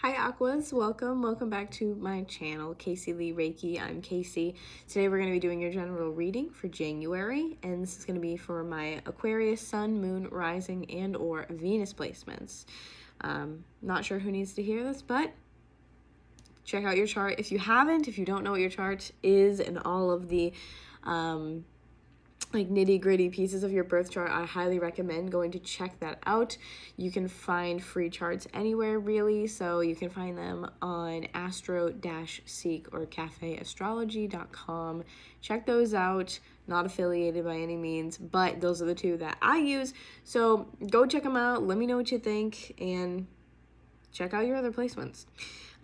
Hi Aquas, welcome back to my channel, Caseyleighreiki. I'm Casey. Today we're going to be doing your general reading for January, and this is going to be for my Aquarius, Sun, Moon, Rising, and or Venus placements. Not sure who needs to hear this, but check out your chart. If you don't know what your chart is and all of the nitty-gritty pieces of your birth chart, I highly recommend going to check that out. You can find free charts anywhere really, so you can find them on astro-seek or cafeastrology.com. Check those out. Not affiliated by any means, but those are the two that I use, so go check them out. Let me know what you think and check out your other placements.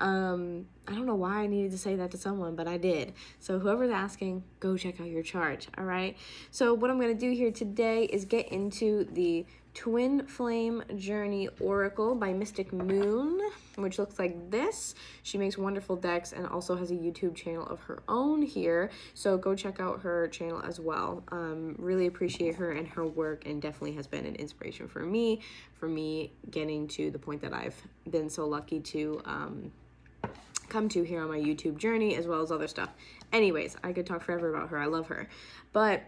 I don't know why I needed to say that to someone, but I did. So whoever's asking, go check out your chart, all right? So what I'm going to do here today is get into the Twin Flame Journey Oracle by Mystic Moon, which looks like this. She makes wonderful decks and also has a YouTube channel of her own here, so go check out her channel as well. Really appreciate her and her work, and definitely has been an inspiration for me getting to the point that I've been so lucky to come to here on my YouTube journey, as well as other stuff. Anyways, I could talk forever about her. I love her. But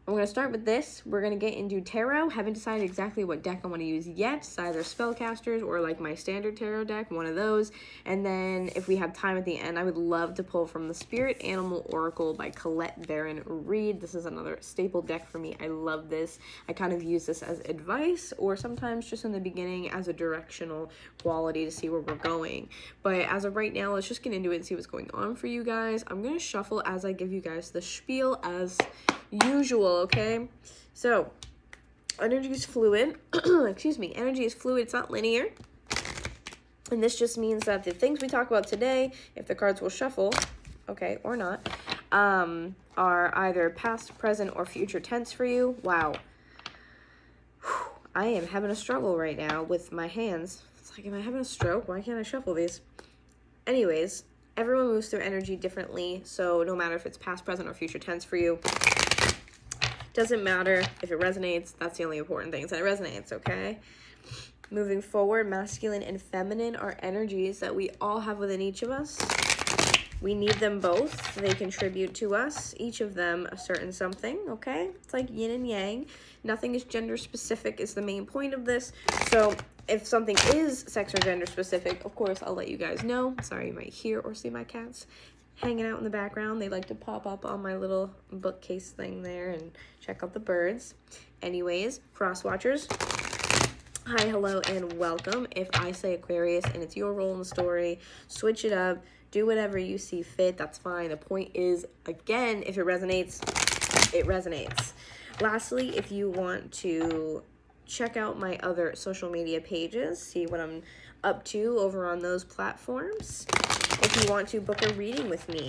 I'm going to start with this. We're going to get into tarot. Haven't decided exactly what deck I want to use yet. It's either spellcasters or like my standard tarot deck, one of those. And then if we have time at the end, I would love to pull from the Spirit Animal Oracle by Colette Baron Reed. This is another staple deck for me. I love this. I kind of use this as advice, or sometimes just in the beginning as a directional quality to see where we're going. But as of right now, let's just get into it and see what's going on for you guys. I'm going to shuffle as I give you guys the spiel as usual, okay? So, energy is fluid. Excuse me. Energy is fluid. It's not linear. And this just means that the things we talk about today, if the cards will shuffle, okay, or not, are either past, present, or future tense for you. Wow. I am having a struggle right now with my hands. It's like, am I having a stroke? Why can't I shuffle these? Anyways, everyone moves through energy differently, so no matter if it's past, present, or future tense for you, doesn't matter if it resonates. That's the only important thing, is that it resonates, okay? Moving forward, masculine and feminine are energies that we all have within each of us. We need them both. They contribute to us, each of them a certain something, okay? It's like yin and yang. Nothing is gender specific is the main point of this. So if something is sex or gender specific, of course, I'll let you guys know. Sorry, you might hear or see my cats hanging out in the background. They like to pop up on my little bookcase thing there and check out the birds. Anyways, cross watchers, hi, hello, and welcome. If I say Aquarius and it's your role in the story, switch it up. Do whatever you see fit. That's fine. The point is, again, if it resonates, it resonates. Lastly, if you want to check out my other social media pages, see what I'm up to over on those platforms. If you want to book a reading with me,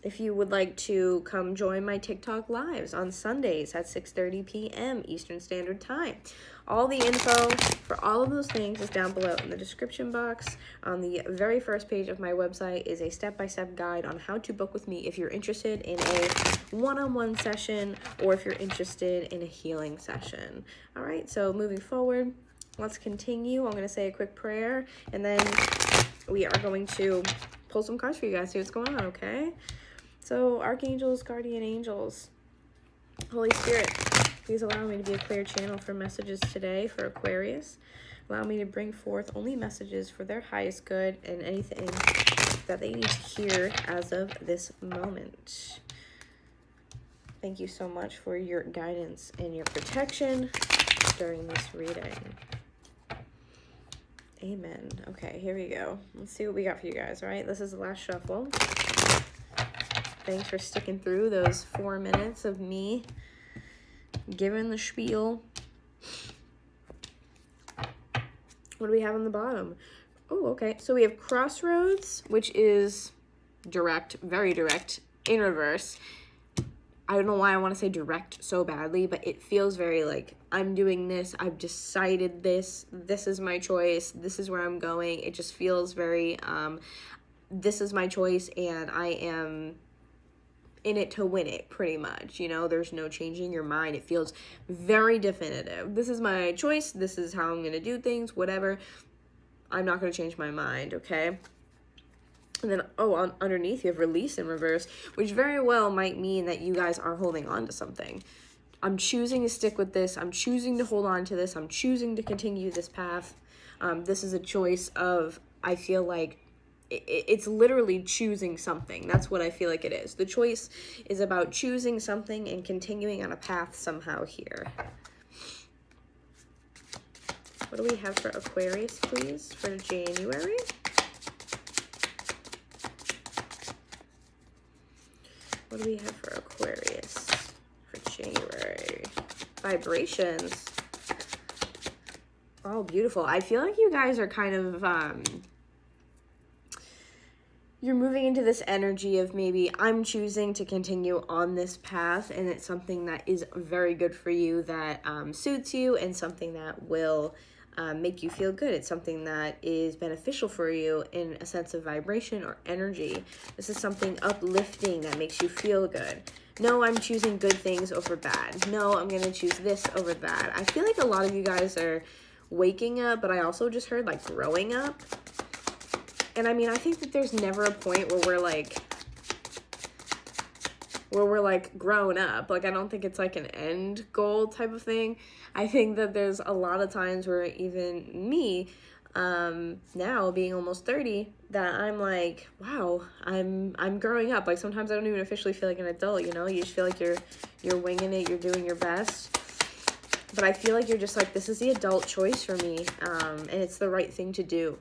if you would like to come join my TikTok lives on Sundays at 6:30 p.m. Eastern Standard Time. All the info for all of those things is down below in the description box. On the very first page of my website is a step-by-step guide on how to book with me if you're interested in a one-on-one session, or if you're interested in a healing session. All right, so moving forward, let's continue. I'm going to say a quick prayer, and then we are going to pull some cards for you guys, see what's going on, okay? So, archangels, guardian angels, Holy Spirit, please allow me to be a clear channel for messages today for Aquarius. Allow me to bring forth only messages for their highest good and anything that they need to hear as of this moment. Thank you so much for your guidance and your protection during this reading. Amen. Okay, here we go. Let's see what we got for you guys, all right? This is the last shuffle. Thanks for sticking through those 4 minutes of me giving the spiel. What do we have on the bottom? Oh, okay. So we have Crossroads, which is direct, very direct, in reverse. I don't know why I want to say direct so badly, but it feels very like, I'm doing this, I've decided this is my choice, this is where I'm going. It just feels very, this is my choice, and I am in it to win it, pretty much. You know, there's no changing your mind. It feels very definitive. This is my choice, this is how I'm going to do things, whatever. I'm not going to change my mind, okay? And then, underneath you have release in reverse, which very well might mean that you guys are holding on to something. I'm choosing to stick with this. I'm choosing to hold on to this. I'm choosing to continue this path. This is a choice of, I feel like, it's literally choosing something. That's what I feel like it is. The choice is about choosing something and continuing on a path somehow here. What do we have for Aquarius, please, for January? What do we have for Aquarius for January? Vibrations. Oh, beautiful. I feel like you guys are kind of, you're moving into this energy of maybe I'm choosing to continue on this path, and it's something that is very good for you, that suits you, and something that will make you feel good. It's something that is beneficial for you in a sense of vibration or energy. This is something uplifting that makes you feel good. No, I'm choosing good things over bad. No, I'm going to choose this over that. I feel like a lot of you guys are waking up, but I also just heard like growing up. And I mean, I think that there's never a point where we're like grown up. Like, I don't think it's like an end goal type of thing. I think that there's a lot of times where even me, now being almost 30, that I'm like, wow, I'm growing up. Like, sometimes I don't even officially feel like an adult, you know? You just feel like you're winging it, you're doing your best. But I feel like you're just like, this is the adult choice for me, and it's the right thing to do.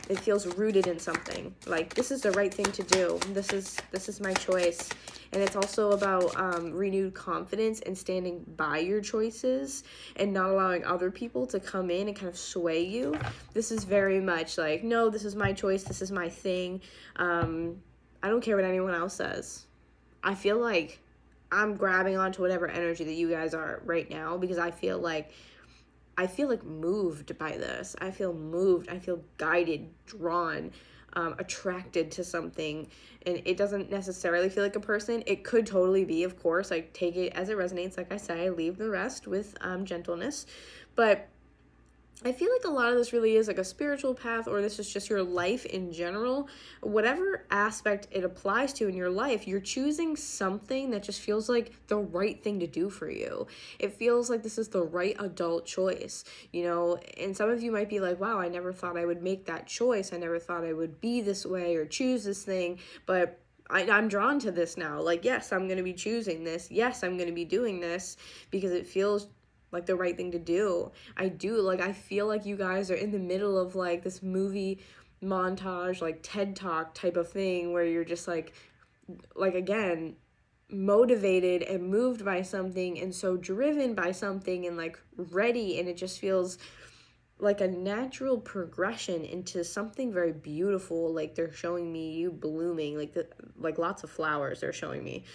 It feels rooted in something. Like, this is the right thing to do. This is my choice. And it's also about renewed confidence and standing by your choices and not allowing other people to come in and kind of sway you. This is very much like, no, this is my choice. This is my thing. I don't care what anyone else says. I feel like I'm grabbing onto whatever energy that you guys are right now, because I feel like moved by this. I feel moved. I feel guided, drawn, attracted to something. And it doesn't necessarily feel like a person. It could totally be, of course. I take it as it resonates. Like I say, I leave the rest with gentleness. But I feel like a lot of this really is like a spiritual path, or this is just your life in general. Whatever aspect it applies to in your life, you're choosing something that just feels like the right thing to do for you. It feels like this is the right adult choice, you know? And some of you might be like, wow, I never thought I would make that choice. I never thought I would be this way or choose this thing, but I'm drawn to this now. Like, yes, I'm going to be choosing this. Yes, I'm going to be doing this because it feels like the right thing to do. I feel like you guys are in the middle of like this movie montage, like TED Talk type of thing, where you're just like again, motivated and moved by something, and so driven by something, and like ready, and it just feels like a natural progression into something very beautiful. Like, they're showing me you blooming, like lots of flowers they're showing me.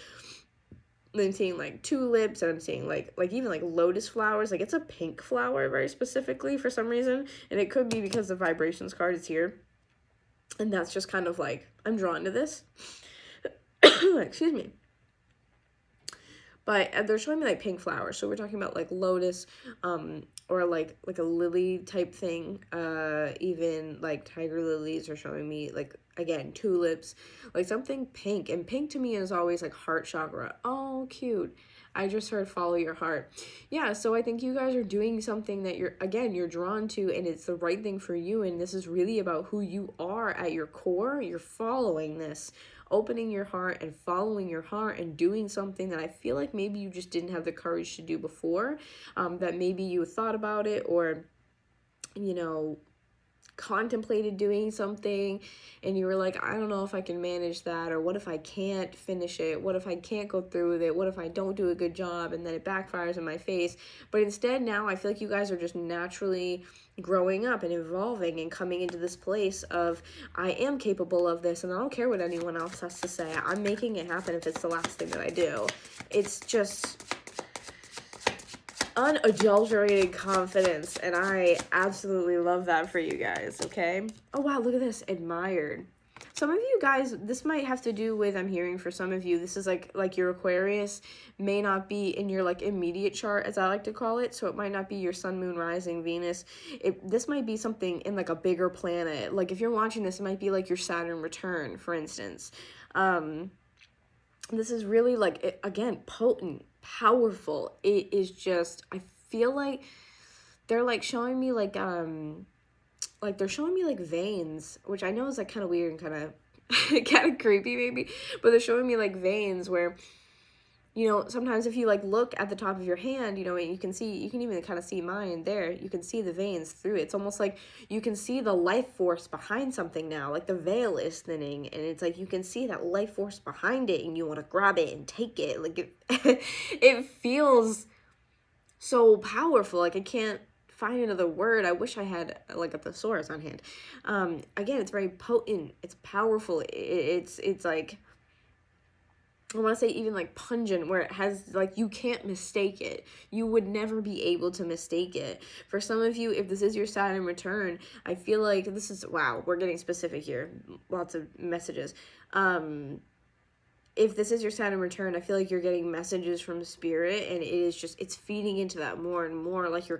I'm seeing like tulips, and I'm seeing like even like lotus flowers. Like, it's a pink flower very specifically for some reason, and it could be because the vibrations card is here, and that's just kind of like, I'm drawn to this. Excuse me. But they're showing me like pink flowers, so we're talking about like lotus, or like a lily type thing. Even like tiger lilies are showing me, like, again, tulips, like something pink. And pink to me is always like heart chakra. Oh, cute. I just heard follow your heart. Yeah, so I think you guys are doing something that you're drawn to, and it's the right thing for you, and this is really about who you are at your core. You're following this, opening your heart and following your heart, and doing something that I feel like maybe you just didn't have the courage to do before, that maybe you thought about it, or, you know, contemplated doing something, and you were like, I don't know if I can manage that, or what if I can't finish it, what if I can't go through with it, what if I don't do a good job, and then it backfires in my face. But instead, now I feel like you guys are just naturally growing up and evolving and coming into this place of, I am capable of this, and I don't care what anyone else has to say. I'm making it happen if it's the last thing that I do. It's just unadulterated confidence, and I absolutely love that for you guys. Okay. Oh wow, look at this. Admired. Some of you guys, this might have to do with, I'm hearing for some of you, this is like your Aquarius may not be in your like immediate chart, as I like to call it. So it might not be your sun, moon, rising, Venus. This might be something in like a bigger planet. Like if you're watching this, it might be like your Saturn return, for instance. This is really like, again, potent, powerful. It is just, I feel like they're like showing me like they're showing me like veins, which I know is like kind of weird and kind of creepy maybe, but they're showing me like veins where, you know, sometimes if you like look at the top of your hand, you know, you can even kind of see mine there. You can see the veins through it. It's almost like you can see the life force behind something now, like the veil is thinning, and it's like you can see that life force behind it, and you want to grab it and take it. Like it feels so powerful. Like I can't find another word. I wish I had like a thesaurus on hand. Again, it's very potent. It's powerful. It's like, I want to say even like pungent, where it has like, you can't mistake it. You would never be able to mistake it. For some of you, if this is your Saturn return, I feel like this is, wow, we're getting specific here. Lots of messages. If this is your Saturn return, I feel like you're getting messages from spirit, and it is just, it's feeding into that more and more. Like you're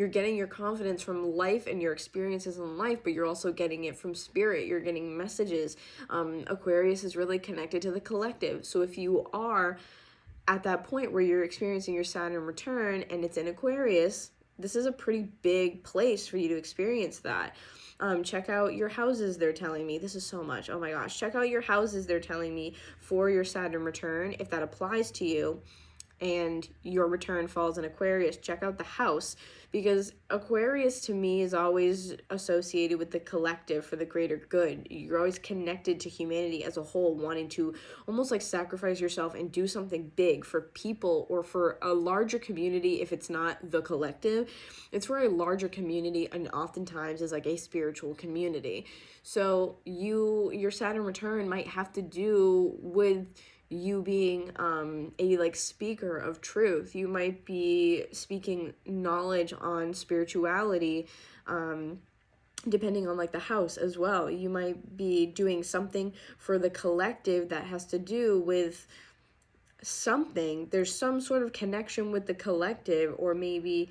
getting your confidence from life and your experiences in life, but you're also getting it from spirit. You're getting messages. Aquarius is really connected to the collective. So if you are at that point where you're experiencing your Saturn return and it's in Aquarius, this is a pretty big place for you to experience that. Check out your houses, they're telling me. This is so much. Oh my gosh. Check out your houses, they're telling me, for your Saturn return. If that applies to you and your return falls in Aquarius, check out the house, because Aquarius to me is always associated with the collective for the greater good. You're always connected to humanity as a whole, wanting to almost like sacrifice yourself and do something big for people or for a larger community. If it's not the collective, it's for a larger community, and oftentimes is like a spiritual community. So your Saturn return might have to do with you being a like speaker of truth. You might be speaking knowledge on spirituality, depending on like the house as well. You might be doing something for the collective that has to do with something. There's some sort of connection with the collective, or maybe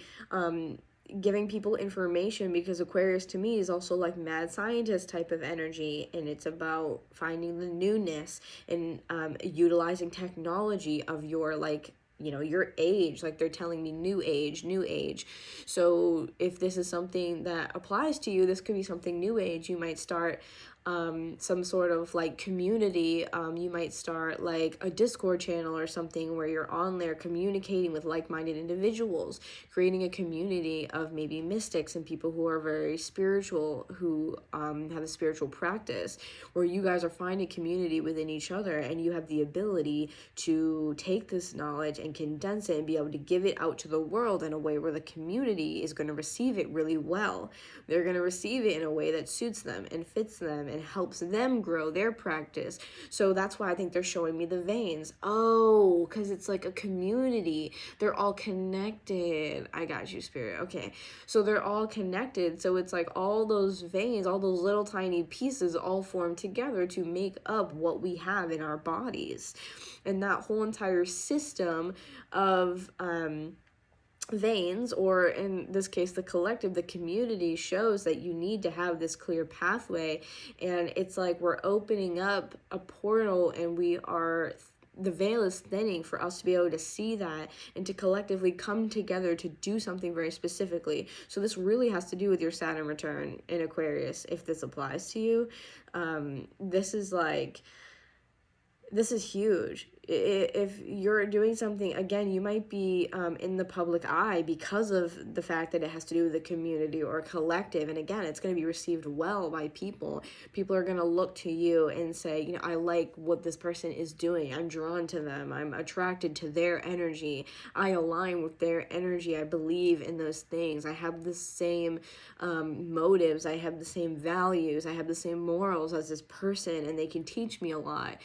giving people information, because Aquarius to me is also like mad scientist type of energy, and it's about finding the newness and utilizing technology of your like, you know, your age. Like they're telling me new age. So if this is something that applies to you, this could be something new age. You might start some sort of like community. You might start like a Discord channel or something where you're on there communicating with like-minded individuals, creating a community of maybe mystics and people who are very spiritual, who have a spiritual practice, where you guys are finding community within each other, and you have the ability to take this knowledge and condense it and be able to give it out to the world in a way where the community is going to receive it really well. They're going to receive it in a way that suits them and fits them and helps them grow their practice. So that's why I think they're showing me the veins. Oh, because it's like a community. They're all connected. I got you, Spirit. Okay. So they're all connected. So it's like all those veins, all those little tiny pieces all form together to make up what we have in our bodies. And that whole entire system of veins, or in this case the collective, the community, shows that you need to have this clear pathway. And it's like we're opening up a portal, and the veil is thinning for us to be able to see that and to collectively come together to do something very specifically. So this really has to do with your Saturn return in Aquarius, if this applies to you. This is huge. If you're doing something, again, you might be in the public eye because of the fact that it has to do with a community or a collective. And again, it's going to be received well by people. People are going to look to you and say, you know, I like what this person is doing. I'm drawn to them. I'm attracted to their energy. I align with their energy. I believe in those things. I have the same motives. I have the same values. I have the same morals as this person, and they can teach me a lot.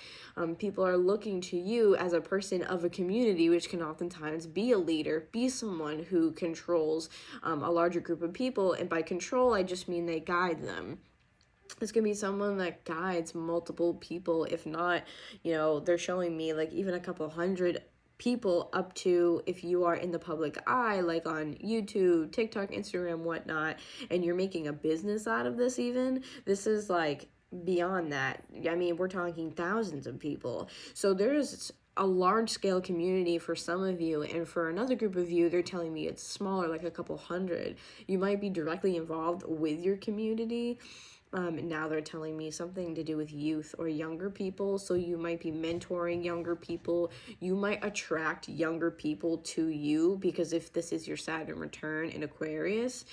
People are looking to you as a person of a community, which can oftentimes be a leader, be someone who controls a larger group of people. And by control, I just mean they guide them. This can be someone that guides multiple people. If not, they're showing me like even a couple hundred people, up to if you are in the public eye, like on YouTube, TikTok, Instagram, whatnot, and you're making a business out of this. Even this is like beyond that. I mean, we're talking thousands of people. So there's a large scale community for some of you, and for another group of you, they're telling me it's smaller, like a couple hundred. You might be directly involved with your community. Now they're telling me something to do with youth or younger people. So you might be mentoring younger people. You might attract younger people to you, because if this is your Saturn return in Aquarius,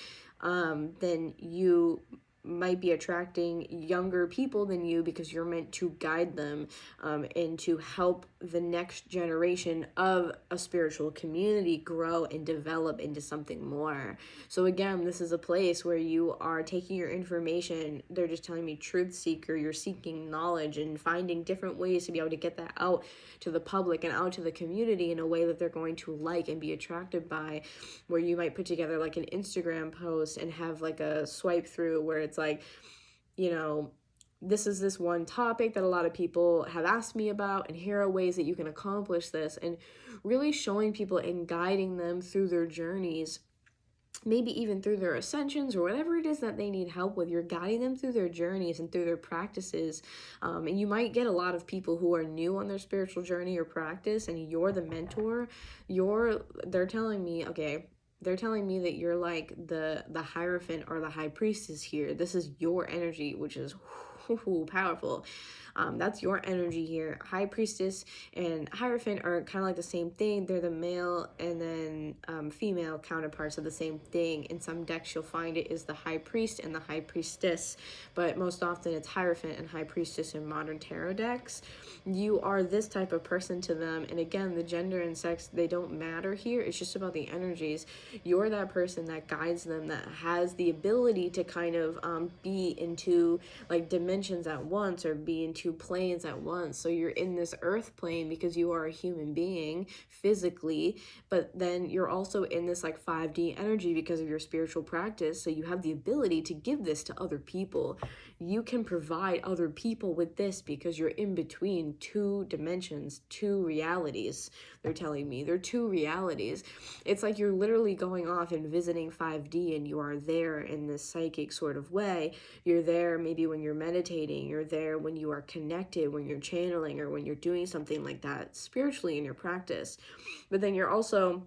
then you might be attracting younger people than you, because you're meant to guide them, and to help the next generation of a spiritual community grow and develop into something more. So again, this is a place where you are taking your information. They're just telling me truth seeker. You're seeking knowledge and finding different ways to be able to get that out to the public and out to the community in a way that they're going to like and be attracted by, where you might put together like an Instagram post and have like a swipe through where it's like, this is this one topic that a lot of people have asked me about, and here are ways that you can accomplish this, and really showing people and guiding them through their journeys, maybe even through their ascensions or whatever it is that they need help with. You're guiding them through their journeys and through their practices. And you might get a lot of people who are new on their spiritual journey or practice, and you're the mentor. They're telling me, okay, they're telling me that you're like the Hierophant or the High Priestess here. This is your energy, which is powerful. That's your energy here. High Priestess and Hierophant are kind of like the same thing. They're the male and then female counterparts of the same thing. In some decks, you'll find it is the High Priest and the High Priestess, but most often it's Hierophant and High Priestess in modern tarot decks. You are this type of person to them, and again, the gender and sex, they don't matter here. It's just about the energies. You're that person that guides them, that has the ability to kind of be into like dimensions at once, or be into planes at once. So you're in this earth plane because you are a human being physically, but then you're also in this like 5D energy because of your spiritual practice. So you have the ability to give this to other people. You can provide other people with this because you're in between two dimensions, two realities. They're telling me they're two realities. It's like you're literally going off and visiting 5D, and you are there in this psychic sort of way. You're there maybe when you're meditating, you're there when you are connected, when you're channeling, or when you're doing something like that spiritually in your practice. But then you're also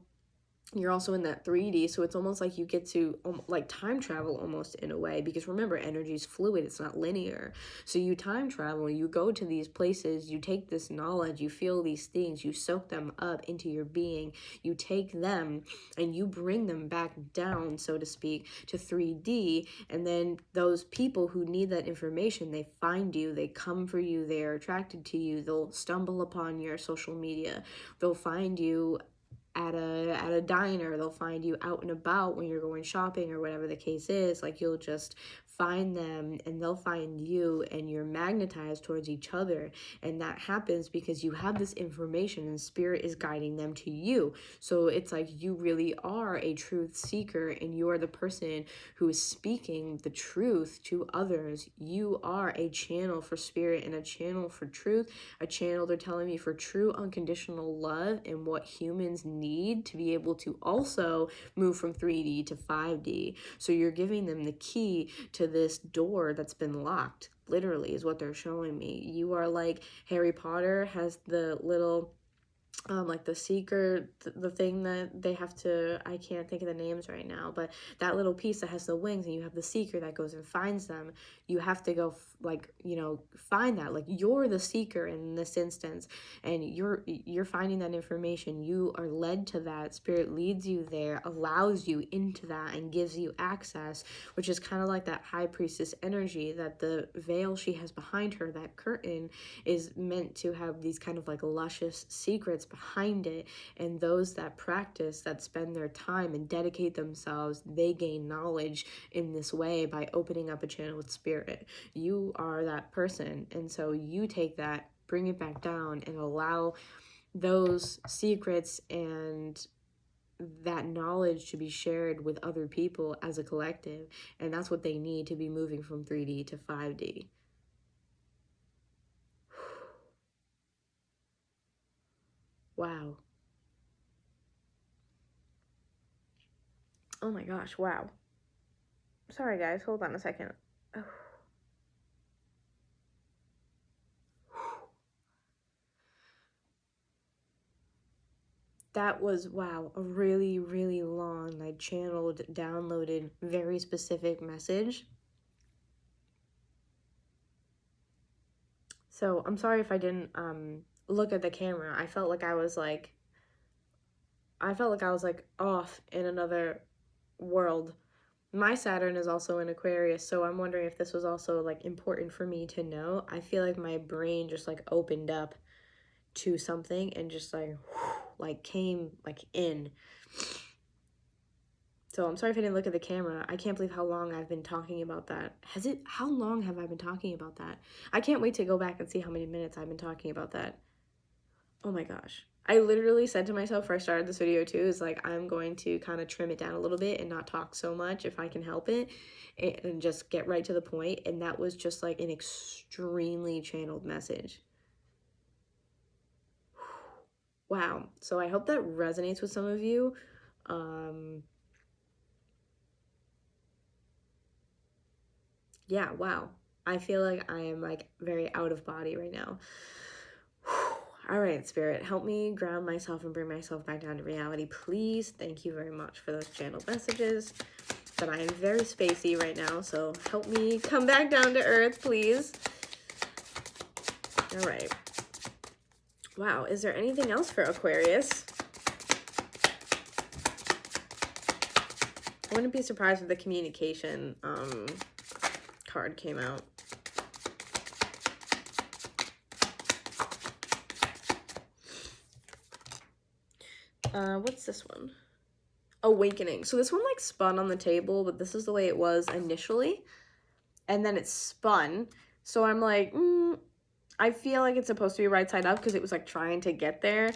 in that 3D, so it's almost like you get to like time travel almost in a way, because remember, energy is fluid, it's not linear. So you time travel, you go to these places, you take this knowledge, you feel these things, you soak them up into your being, you take them and you bring them back down, so to speak, to 3D, and then those people who need that information, they find you, they come for you, they're attracted to you, they'll stumble upon your social media, they'll find you at a diner, they'll find you out and about when you're going shopping or whatever the case is. Like, you'll just find them and they'll find you, and you're magnetized towards each other. And that happens because you have this information and spirit is guiding them to you. So it's like you really are a truth seeker, and you're the person who is speaking the truth to others. You are a channel for spirit and a channel for truth, a channel, they're telling me, for true unconditional love and what humans need to be able to also move from 3D to 5D. So you're giving them the key to this door that's been locked, literally, is what they're showing me. You are like Harry Potter has the little like the seeker, the thing that they have to, I can't think of the names right now, but that little piece that has the wings, and you have the seeker that goes and finds them. You have to go find that. Like, you're the seeker in this instance, and you're finding that information. You are led to that. Spirit leads you there, allows you into that, and gives you access, which is kind of like that High Priestess energy, that the veil she has behind her, that curtain, is meant to have these kind of like luscious secrets behind it. And those that practice, that spend their time and dedicate themselves, they gain knowledge in this way by opening up a channel with spirit. You are that person, and so you take that, bring it back down, and allow those secrets and that knowledge to be shared with other people as a collective, and that's what they need to be moving from 3D to 5D. Wow. Oh my gosh, wow. Sorry guys, hold on a second. Oh. That was, wow, a really, really long, I channeled, downloaded, very specific message. So I'm sorry if I didn't look at the camera. I felt like I was like off in another world. My Saturn is also in Aquarius, so I'm wondering if this was also like important for me to know. I feel like my brain just like opened up to something and just like came like in. So I'm sorry if I didn't look at the camera. I can't believe how long I've been talking about that. How long have I been talking about that? I can't wait to go back and see how many minutes I've been talking about that. Oh my gosh. I literally said to myself before I started this video too, is like, I'm going to kind of trim it down a little bit and not talk so much if I can help it, and just get right to the point. And that was just like an extremely channeled message. Wow. So I hope that resonates with some of you. Yeah, wow. I feel like I am like very out of body right now. All right, Spirit, help me ground myself and bring myself back down to reality, please. Thank you very much for those channeled messages. But I am very spacey right now, so help me come back down to earth, please. All right. Wow, is there anything else for Aquarius? I wouldn't be surprised if the communication card came out. What's this one? Awakening. So this one like spun on the table, but this is the way it was initially, and then it spun. So I'm like, I feel like it's supposed to be right side up because it was like trying to get there.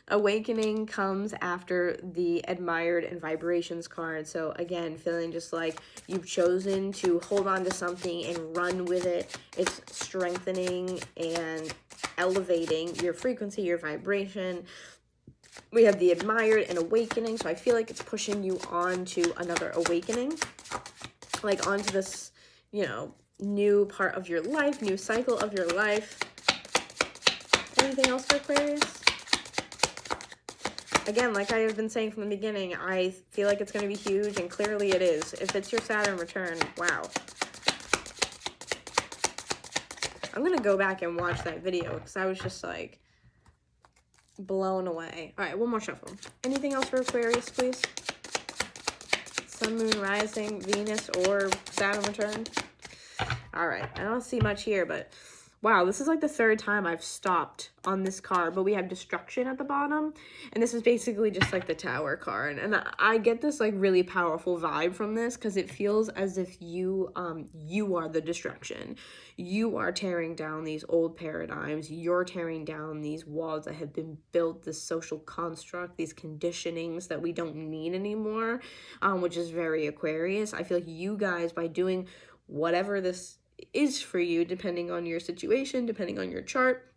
Awakening comes after the admired and vibrations card. So again, feeling just like you've chosen to hold on to something and run with it. It's strengthening and elevating your frequency, your vibration. We have the admired and awakening. So I feel like it's pushing you on to another awakening, like onto this, you know, new part of your life, new cycle of your life. Anything else for Aquarius? Again, like I have been saying from the beginning, I feel like it's going to be huge, and clearly it is. If it's your Saturn return, wow. I'm going to go back and watch that video because I was just like blown away. All right, one more shuffle. Anything else for Aquarius, please? Sun, Moon, Rising, Venus, or Saturn return? All right, I don't see much here, but wow, this is like the third time I've stopped on this card, but we have destruction at the bottom, and this is basically just like the Tower card. And I get this like really powerful vibe from this because it feels as if you are the destruction. You are tearing down these old paradigms. You're tearing down these walls that have been built, this social construct, these conditionings that we don't need anymore, which is very Aquarius. I feel like you guys, by doing whatever this is for you, depending on your situation, depending on your chart,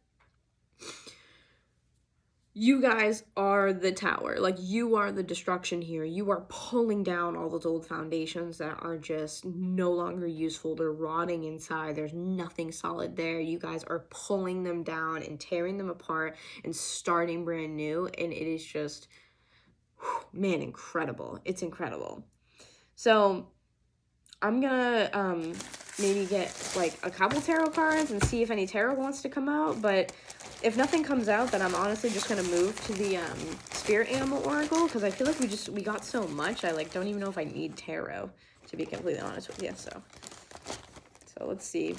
you guys are the Tower. Like, you are the destruction here. You are pulling down all those old foundations that are just no longer useful. They're rotting inside. There's nothing solid there. You guys are pulling them down and tearing them apart and starting brand new. And it is just, man, incredible. It's incredible. So I'm gonna maybe get like a couple tarot cards and see if any tarot wants to come out, but if nothing comes out, then I'm honestly just gonna move to the Spirit Animal Oracle, because I feel like we got so much, I like don't even know if I need tarot, to be completely honest with you. So let's see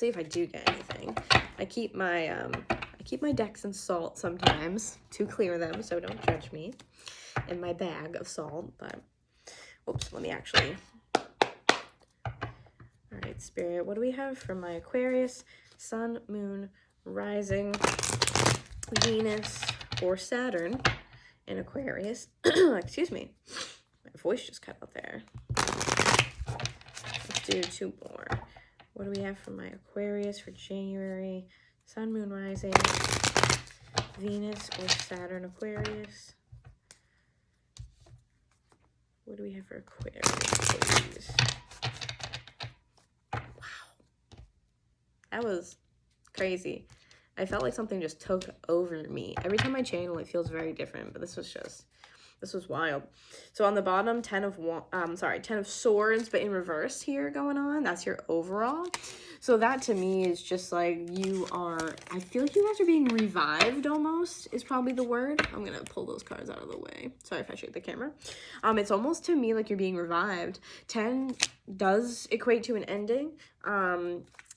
if I do get anything. I keep my decks in salt sometimes to clear them, so don't judge me, in my bag of salt. But oops, let me actually. All right, Spirit, what do we have for my Aquarius, Sun, Moon, Rising, Venus, or Saturn and Aquarius. Excuse me. My voice just cut out there. Let's do 2 more. What do we have for my Aquarius for January? Sun, Moon, Rising, Venus, or Saturn, Aquarius. What do we have for Aquarius, please? Wow. That was crazy. I felt like something just took over me. Every time I channel, it feels very different, but this was wild. So on the bottom, 10 of Swords, but in reverse here going on. That's your overall. So that to me is just like I feel like you guys are being revived almost, is probably the word. I'm going to pull those cards out of the way. Sorry if I shake the camera. It's almost to me like you're being revived. 10 does equate to an ending.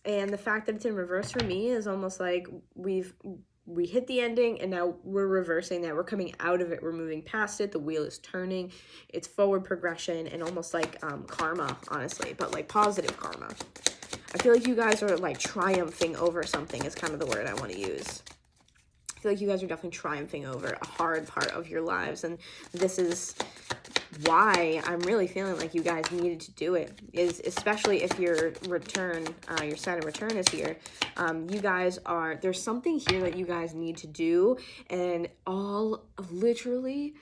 And the fact that it's in reverse for me is almost like we hit the ending and now we're reversing that. We're coming out of it. We're moving past it. The wheel is turning. It's forward progression and almost like karma, honestly, but like positive karma. I feel like you guys are like triumphing over something is kind of the word I want to use. I feel like you guys are definitely triumphing over a hard part of your lives. And this is why I'm really feeling like you guys needed to do it, is especially if your return, your Saturn return is here. You guys there's something here that you guys need to do. And literally,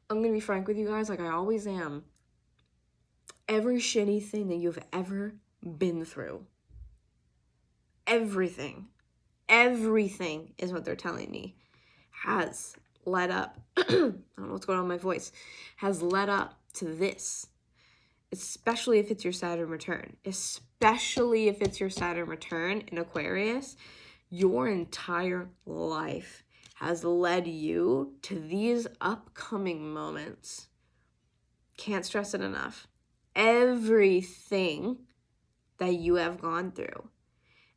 I'm going to be frank with you guys, like I always am. Every shitty thing that you've ever been through, everything is what they're telling me, has led up, I don't know what's going on with my voice, has led up to this. Especially if it's your Saturn return. Especially if it's your Saturn return in Aquarius, your entire life has led you to these upcoming moments. Can't stress it enough. Everything that you have gone through,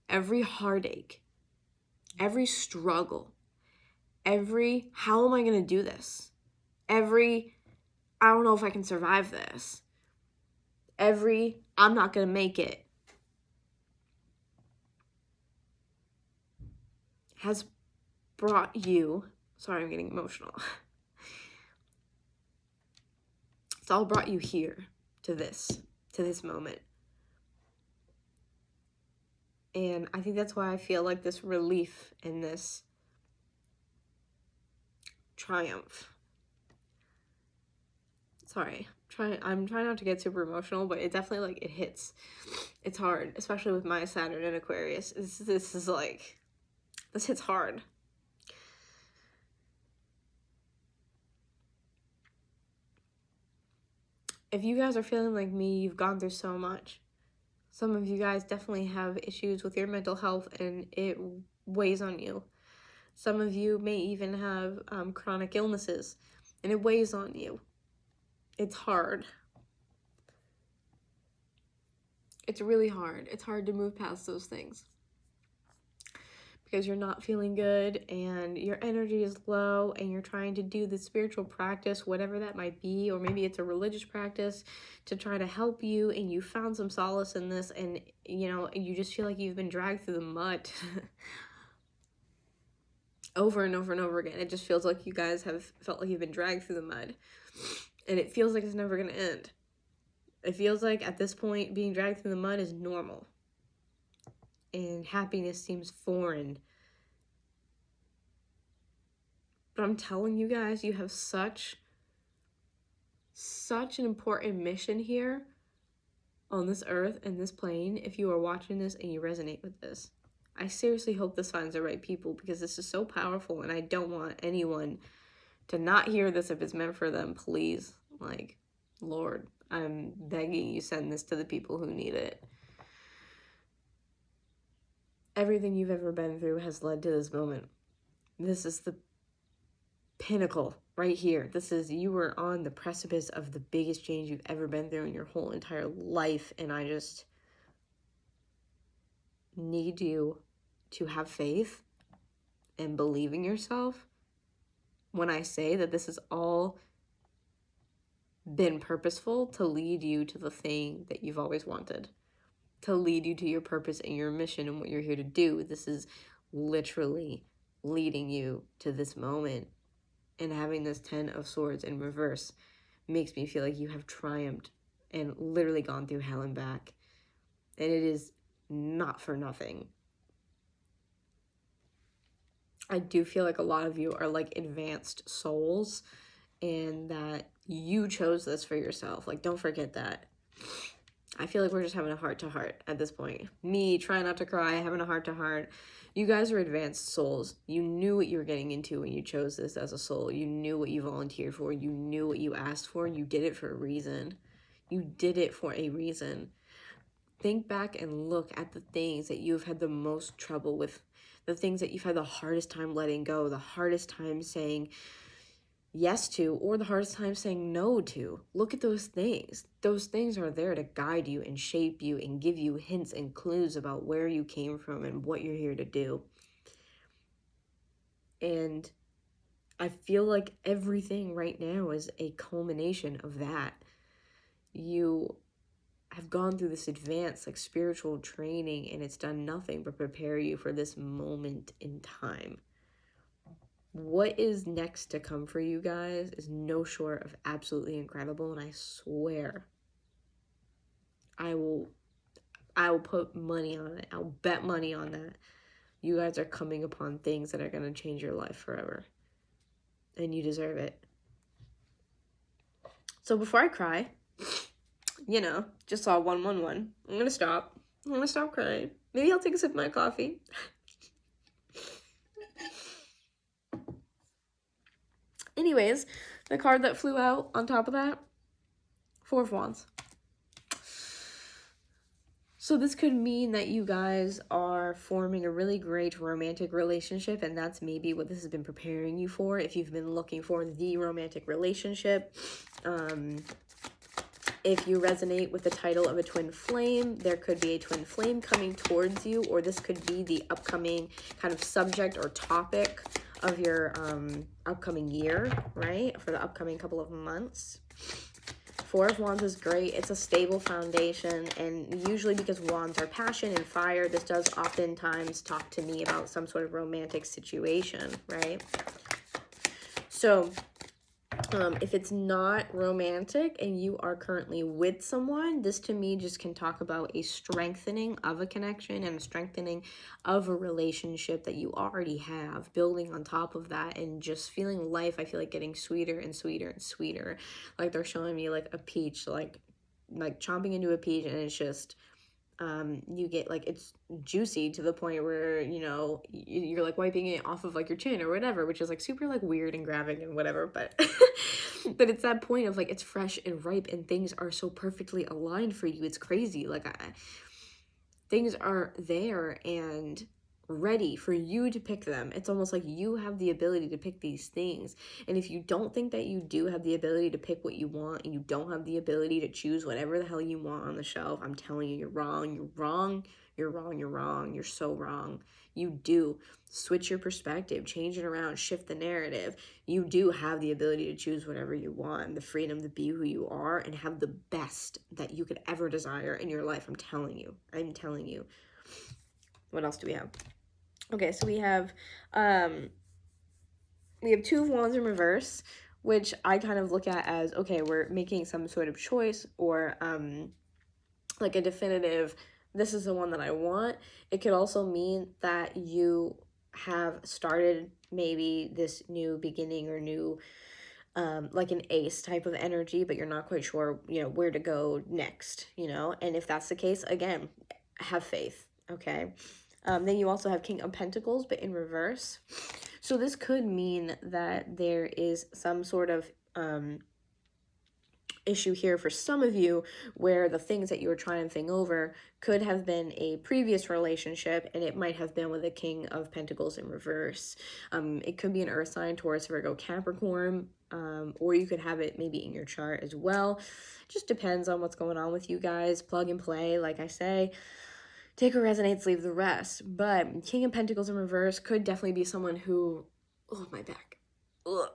every heartache, every struggle, every, how am I going to do this? Every, I don't know if I can survive this. Every, I'm not going to make it. Has brought you, sorry, I'm getting emotional. It's all brought you here to this moment. And I think that's why I feel like this relief and this triumph. Sorry, I'm trying not to get super emotional, but it definitely, like, it hits. It's hard, especially with my Saturn and Aquarius. This is like, this hits hard. If you guys are feeling like me, you've gone through so much. Some of you guys definitely have issues with your mental health and it weighs on you. Some of you may even have chronic illnesses and it weighs on you. It's hard. It's really hard. It's hard to move past those things because you're not feeling good and your energy is low and you're trying to do the spiritual practice, whatever that might be, or maybe it's a religious practice to try to help you and you found some solace in this and, you know, you just feel like you've been dragged through the mud over and over and over again. It just feels like you guys have felt like you've been dragged through the mud and it feels like it's never going to end. It feels like at this point being dragged through the mud is normal. And happiness seems foreign. But I'm telling you guys, you have such an important mission here on this earth and this plane. If you are watching this and you resonate with this, I seriously hope this finds the right people because this is so powerful and I don't want anyone to not hear this if it's meant for them. Please, like, Lord, I'm begging you, send this to the people who need it. Everything you've ever been through has led to this moment. This is the pinnacle right here. You were on the precipice of the biggest change you've ever been through in your whole entire life. And I just need you to have faith and believe in yourself when I say that this has all been purposeful to lead you to the thing that you've always wanted. To lead you to your purpose and your mission and what you're here to do. This is literally leading you to this moment. And having this 10 of Swords in reverse makes me feel like you have triumphed and literally gone through hell and back. And it is not for nothing. I do feel like a lot of you are like advanced souls, and that you chose this for yourself. Like, don't forget that. I feel like we're just having a heart-to-heart at this point. Me trying not to cry, having a heart-to-heart. You guys are advanced souls. You knew what you were getting into when you chose this as a soul. You knew what you volunteered for. You knew what you asked for. You did it for a reason. You did it for a reason. Think back and look at the things that you've had the most trouble with, the things that you've had the hardest time letting go, the hardest time saying yes to, or the hardest time saying no to. Look at those things. Those things are there to guide you and shape you and give you hints and clues about where you came from and what you're here to do. And I feel like everything right now is a culmination of that. You have gone through this advanced like spiritual training, and it's done nothing but prepare you for this moment in time. What is next to come for you guys is no short of absolutely incredible, and I swear I will put money on it. I'll bet money on that. You guys are coming upon things that are going to change your life forever, and you deserve it. So before I cry, you know, just saw 111. I'm going to stop. I'm going to stop crying. Maybe I'll take a sip of my coffee. Anyways, the card that flew out on top of that, Four of Wands. So this could mean that you guys are forming a really great romantic relationship, and that's maybe what this has been preparing you for. If you've been looking for the romantic relationship, if you resonate with the title of a twin flame, there could be a twin flame coming towards you, or this could be the upcoming kind of subject or topic of your upcoming year, right? For the upcoming couple of months. Four of Wands is great. It's a stable foundation, and usually because Wands are passion and fire, this does oftentimes talk to me about some sort of romantic situation, right? So if it's not romantic and you are currently with someone, this to me just can talk about a strengthening of a connection and a strengthening of a relationship that you already have, building on top of that and just feeling life, I feel like, getting sweeter and sweeter and sweeter. Like they're showing me like a peach, like chomping into a peach, and it's just you get like it's juicy to the point where, you know, you're like wiping it off of like your chin or whatever, which is like super like weird and grabbing and whatever, but but it's that point of like it's fresh and ripe and things are so perfectly aligned for you. It's crazy. Like things are there and ready for you to pick them. It's almost like you have the ability to pick these things. And if you don't think that you do have the ability to pick what you want, and you don't have the ability to choose whatever the hell you want on the shelf, I'm telling you, you're wrong. You're wrong. You're wrong. You're wrong. You're so wrong. You do. Switch your perspective, change it around, shift the narrative. You do have the ability to choose whatever you want, the freedom to be who you are and have the best that you could ever desire in your life. I'm telling you. I'm telling you. What else do we have? Okay, so we have Two of Wands in reverse, which I kind of look at as, okay, we're making some sort of choice or like a definitive, this is the one that I want. It could also mean that you have started maybe this new beginning or new like an ace type of energy, but you're not quite sure, you know, where to go next, you know. And if that's the case, again, have faith, okay? Then you also have King of Pentacles, but in reverse. So this could mean that there is some sort of issue here for some of you where the things that you were triumphing over could have been a previous relationship, and it might have been with a King of Pentacles in reverse. It could be an earth sign, Taurus, Virgo, Capricorn, or you could have it maybe in your chart as well. Just depends on what's going on with you guys. Plug and play, like I say. Take what resonates, leave the rest. But King of Pentacles in reverse could definitely be someone who, oh, my back. Ugh.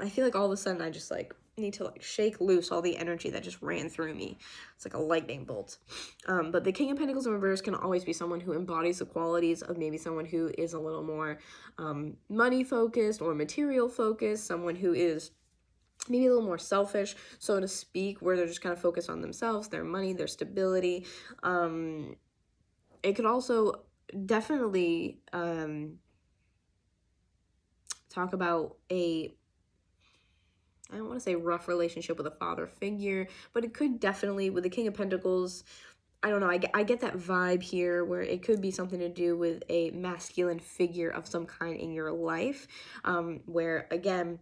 I feel like all of a sudden I just like need to like shake loose all the energy that just ran through me. It's like a lightning bolt. But the King of Pentacles in reverse can always be someone who embodies the qualities of maybe someone who is a little more money focused or material focused, someone who is maybe a little more selfish, so to speak, where they're just kind of focused on themselves, their money, their stability. It could also definitely talk about I don't want to say rough relationship with a father figure, but it could definitely, with the King of Pentacles, I don't know, I get that vibe here where it could be something to do with a masculine figure of some kind in your life, where, again,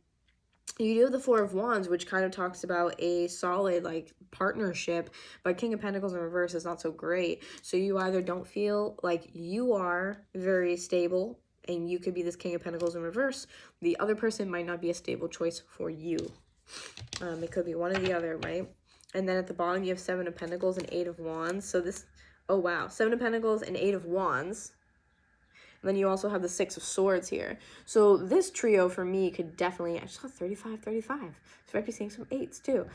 you do have the Four of Wands, which kind of talks about a solid, like, partnership, but King of Pentacles in reverse is not so great. So you either don't feel like you are very stable, and you could be this King of Pentacles in reverse. The other person might not be a stable choice for you. It could be one or the other, right? And then at the bottom, you have Seven of Pentacles and Eight of Wands. So this, oh wow, Seven of Pentacles and Eight of Wands. And then you also have the Six of Swords here. So this trio for me could definitely, I just saw 35, 35. So I might be seeing some eights too.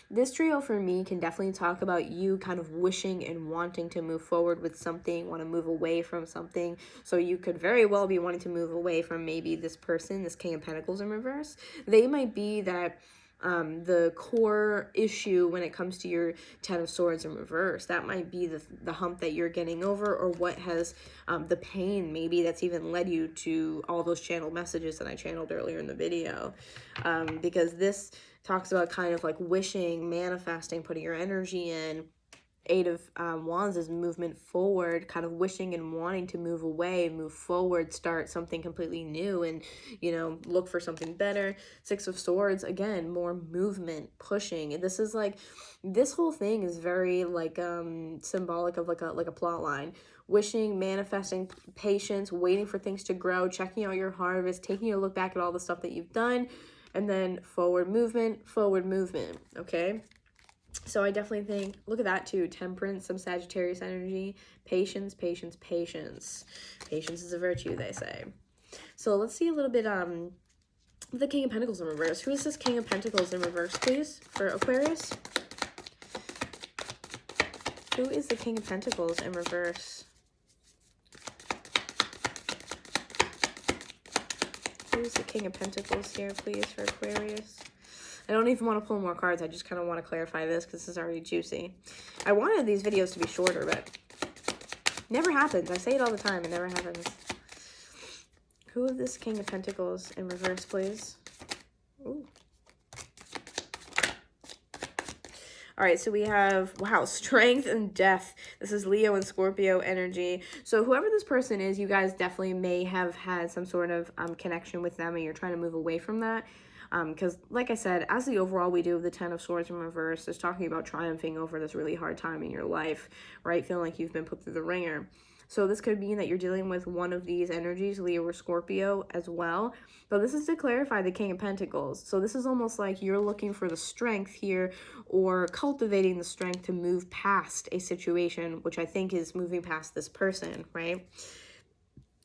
This trio for me can definitely talk about you kind of wishing and wanting to move forward with something, want to move away from something. So you could very well be wanting to move away from maybe this person, this King of Pentacles in reverse. They might be that the core issue when it comes to your Ten of Swords in reverse. That might be the hump that you're getting over, or what has the pain maybe that's even led you to all those channeled messages that I channeled earlier in the video, because this talks about kind of like wishing, manifesting, putting your energy in. Eight of Wands is movement forward, kind of wishing and wanting to move away, move forward, start something completely new, and, you know, look for something better. Six of Swords, again, more movement, pushing. And this is like, this whole thing is very like symbolic of like a plot line. Wishing, manifesting, patience, waiting for things to grow, checking out your harvest, taking a look back at all the stuff that you've done, and then forward movement, okay? So I definitely think, look at that too, Temperance, some Sagittarius energy, patience, patience, patience. Patience is a virtue, they say. So let's see a little bit, the King of Pentacles in reverse. Who is this King of Pentacles in reverse, please, for Aquarius? Who is the King of Pentacles in reverse? Who's the King of Pentacles here, please, for Aquarius? I don't even want to pull more cards. I just kind of want to clarify this because this is already juicy. I wanted these videos to be shorter, but never happens. I say it all the time. It never happens. Who is this King of Pentacles in reverse, please? Ooh. All right, so we have, wow, Strength and Death. This is Leo and Scorpio energy. So whoever this person is, you guys definitely may have had some sort of connection with them, and you're trying to move away from that. Because, like I said, as the overall we do of the Ten of Swords in reverse, is talking about triumphing over this really hard time in your life, right? Feeling like you've been put through the ringer. So this could mean that you're dealing with one of these energies, Leo or Scorpio as well. But this is to clarify the King of Pentacles. So this is almost like you're looking for the strength here, or cultivating the strength to move past a situation, which I think is moving past this person, right?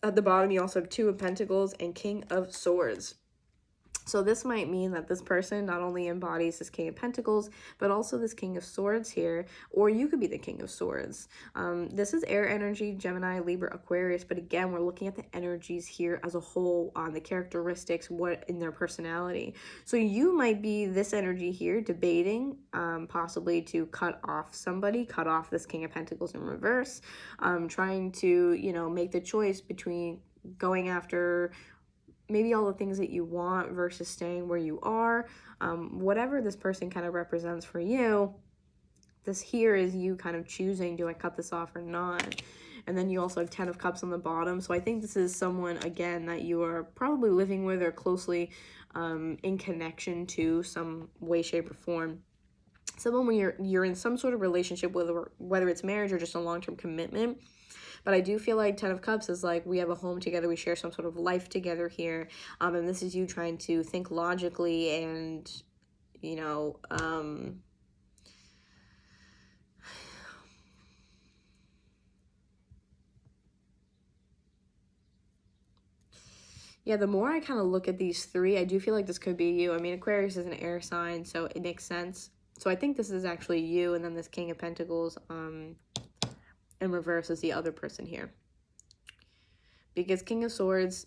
At the bottom, you also have Two of Pentacles and King of Swords. So this might mean that this person not only embodies this King of Pentacles, but also this King of Swords here, or you could be the King of Swords. This is air energy, Gemini, Libra, Aquarius, but again, we're looking at the energies here as a whole, on the characteristics, what in their personality. So you might be this energy here, debating possibly to cut off somebody, cut off this King of Pentacles in reverse, trying to, you know, make the choice between going after maybe all the things that you want versus staying where you are. Whatever this person kind of represents for you, this here is you kind of choosing, do I cut this off or not? And then you also have Ten of Cups on the bottom. So I think this is someone, again, that you are probably living with or closely in connection to some way, shape, or form. Someone when you're in some sort of relationship with, whether it's marriage or just a long-term commitment. But I do feel like Ten of Cups is like, we have a home together, we share some sort of life together here, and this is you trying to think logically and, you know, Yeah, the more I kind of look at these three, I do feel like this could be you. I mean, Aquarius is an air sign, so it makes sense. So I think this is actually you, and then this King of Pentacles in reverse is the other person here. Because King of Swords,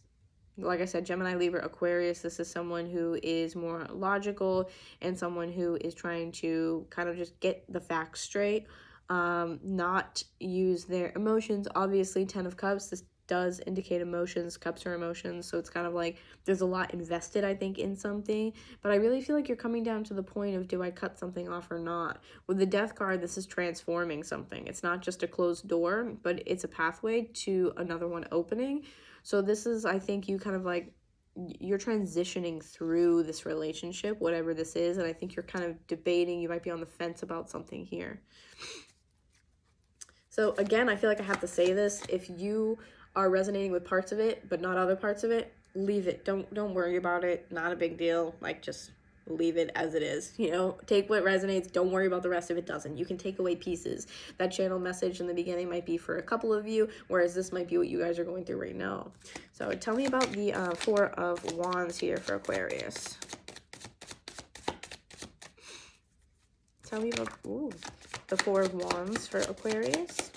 like I said, Gemini, Libra, Aquarius, this is someone who is more logical and someone who is trying to kind of just get the facts straight, not use their emotions. Obviously, 10 of Cups, this does indicate emotions. Cups are emotions, so it's kind of like there's a lot invested, I think, in something. But I really feel like you're coming down to the point of, do I cut something off or not? With the Death card, this is transforming something. It's not just a closed door, but it's a pathway to another one opening. So this is, I think, you kind of like, you're transitioning through this relationship, whatever this is, and I think you're kind of debating, you might be on the fence about something here. So again, I feel like I have to say this, if you are resonating with parts of it but not other parts of it, leave it. Don't worry about it. Not a big deal. Like, just leave it as it is. You know, take what resonates. Don't worry about the rest if it doesn't. You can take away pieces. That channel message in the beginning might be for a couple of you, whereas this might be what you guys are going through right now. So tell me about the Four of Wands here for Aquarius. Tell me about the Four of Wands for Aquarius.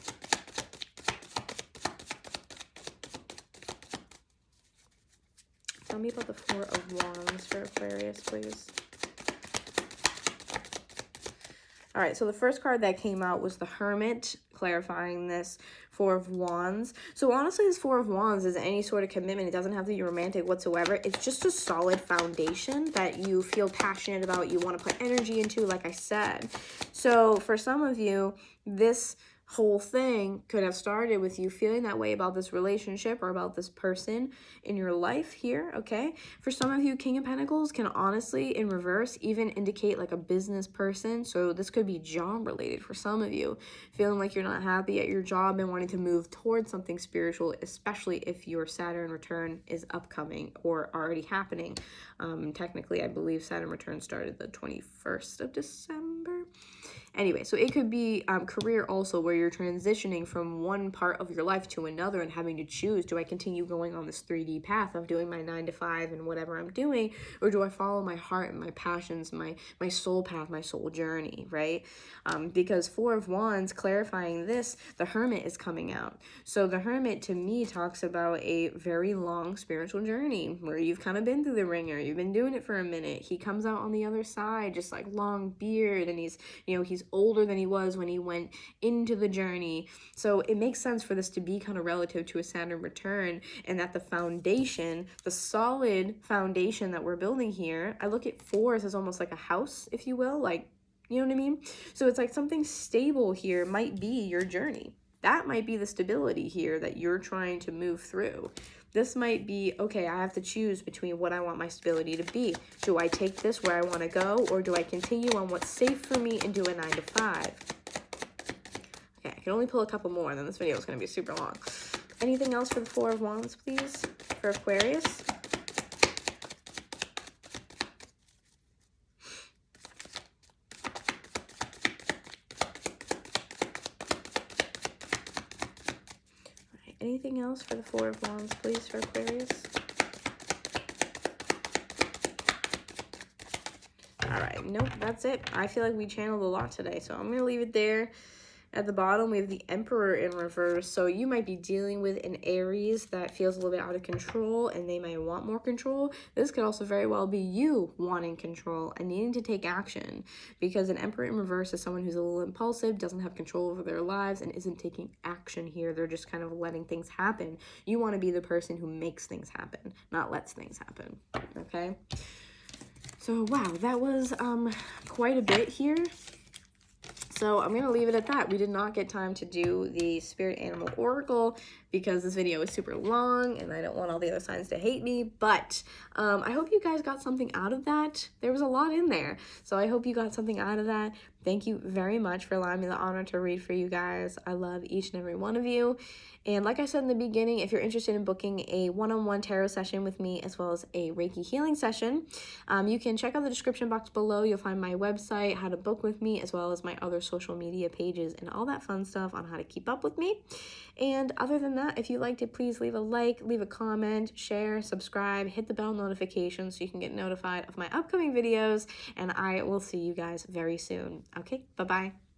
Tell me about the Four of Wands for Aquarius, please. All right, so the first card that came out was the Hermit, clarifying this Four of Wands. So honestly, this Four of Wands is any sort of commitment. It doesn't have to be romantic whatsoever. It's just a solid foundation that you feel passionate about, you want to put energy into, like I said. So for some of you, this whole thing could have started with you feeling that way about this relationship or about this person in your life here, okay? For some of you, King of Pentacles can honestly, in reverse, even indicate like a business person. So this could be job related for some of you, feeling like you're not happy at your job and wanting to move towards something spiritual, especially if your Saturn return is upcoming or already happening. Technically, I believe Saturn return started the 21st of December. Anyway, so it could be career also, where you're transitioning from one part of your life to another and having to choose, do I continue going on this 3D path of doing my 9 to 5 and whatever I'm doing, or do I follow my heart and my passions, my soul path, my soul journey, right? Because Four of Wands, clarifying this, the Hermit is coming out. So the Hermit, to me, talks about a very long spiritual journey where you've kind of been through the ringer, you've been doing it for a minute. He comes out on the other side, just like long beard, and he's older than he was when he went into the journey. So it makes sense for this to be kind of relative to a Saturn return, and that the foundation, the solid foundation that we're building here, I look at fours as almost like a house, if you will, like, you know what I mean? So it's like something stable here might be your journey. That might be the stability here that you're trying to move through. This might be, okay, I have to choose between what I want my stability to be. Do I take this where I want to go, or do I continue on what's safe for me and do a 9 to 5? Okay, I can only pull a couple more, and then this video is going to be super long. Anything else for the Four of Wands, please, for Aquarius? Anything else for the Four of Wands, please, for Aquarius? All right, nope, that's it. I feel like we channeled a lot today, so I'm going to leave it there. At the bottom, we have the Emperor in reverse. So you might be dealing with an Aries that feels a little bit out of control, and they might want more control. This could also very well be you wanting control and needing to take action, because an Emperor in reverse is someone who's a little impulsive, doesn't have control over their lives, and isn't taking action here. They're just kind of letting things happen. You want to be the person who makes things happen, not lets things happen, okay? So, wow, that was quite a bit here. So I'm going to leave it at that. We did not get time to do the Spirit Animal Oracle because this video is super long and I don't want all the other signs to hate me. But I hope you guys got something out of that. There was a lot in there. So I hope you got something out of that. Thank you very much for allowing me the honor to read for you guys. I love each and every one of you. And like I said in the beginning, if you're interested in booking a one-on-one tarot session with me as well as a Reiki healing session, you can check out the description box below. You'll find my website, how to book with me, as well as my other social media pages and all that fun stuff on how to keep up with me. And other than that, if you liked it, please leave a like, leave a comment, share, subscribe, hit the bell notification so you can get notified of my upcoming videos. And I will see you guys very soon. Okay, bye-bye.